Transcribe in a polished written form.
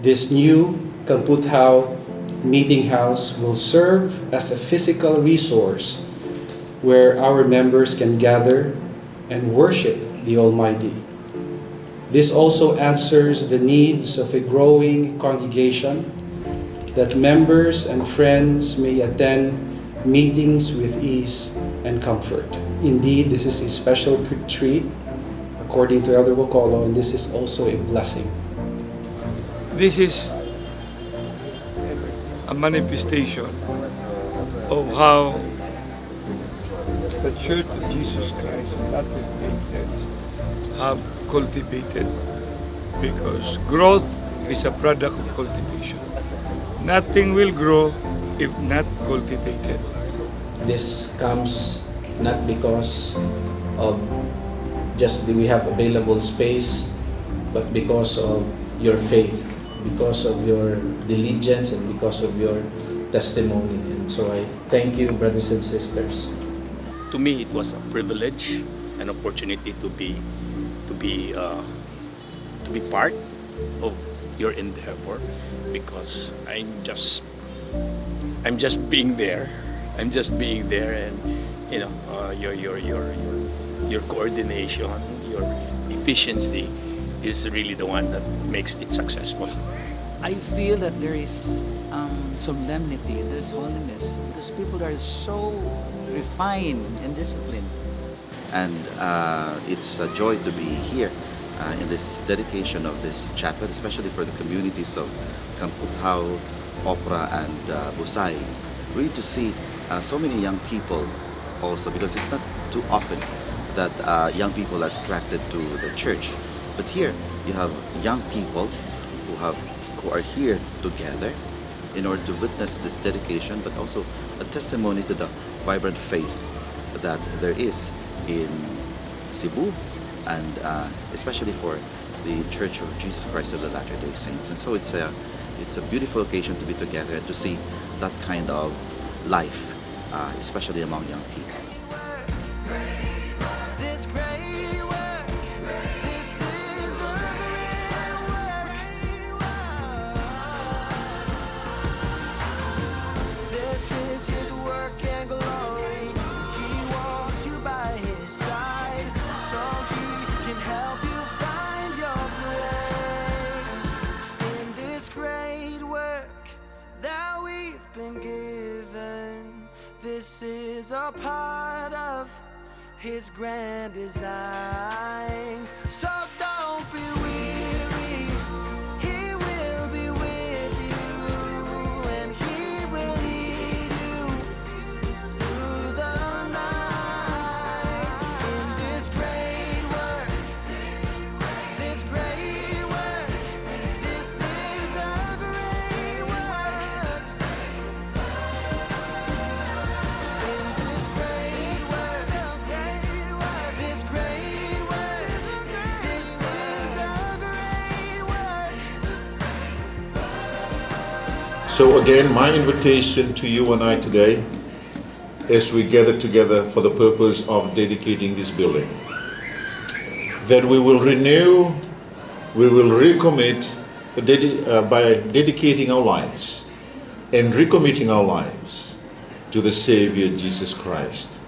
This new Kamputhaw meeting house will serve as a physical resource where our members can gather and worship the Almighty. This also answers the needs of a growing congregation, that members and friends may attend meetings with ease and comfort. Indeed, this is a special treat, according to Elder Wakolo, and this is also a blessing. This is a manifestation of how the Church of Jesus Christ in Latter Day Saints have cultivated, because growth is a product of cultivation. Nothing will grow if not cultivated. This comes not because of just we have available space, but because of your faith, because of your diligence, and because of your testimony. And so I thank you, brothers and sisters. To me, it was a privilege, an opportunity to be part of your endeavor, because I'm just being there. I'm just being there, and you know, your coordination, your efficiency is really the one that makes it successful. I feel that there is solemnity, there's holiness, because people are so refined and disciplined. And it's a joy to be here in this dedication of this chapel, especially for the communities of Kamputhaw, Opera, and Busay. Really to see so many young people also, because it's not too often that young people are attracted to the church. But here you have young people who are here together in order to witness this dedication, but also a testimony to the vibrant faith that there is in Cebu, and especially for the Church of Jesus Christ of the Latter-day Saints. And so it's a beautiful occasion to be together and to see that kind of life, especially among young people. This is a part of His grand design. So don't be weary, He will be with you, and He will lead you through the night. In this great work, this great work, this is a great work. So again, my invitation to you and I today, as we gather together for the purpose of dedicating this building, that we will renew, we will recommit by dedicating our lives and recommitting our lives to the Savior Jesus Christ.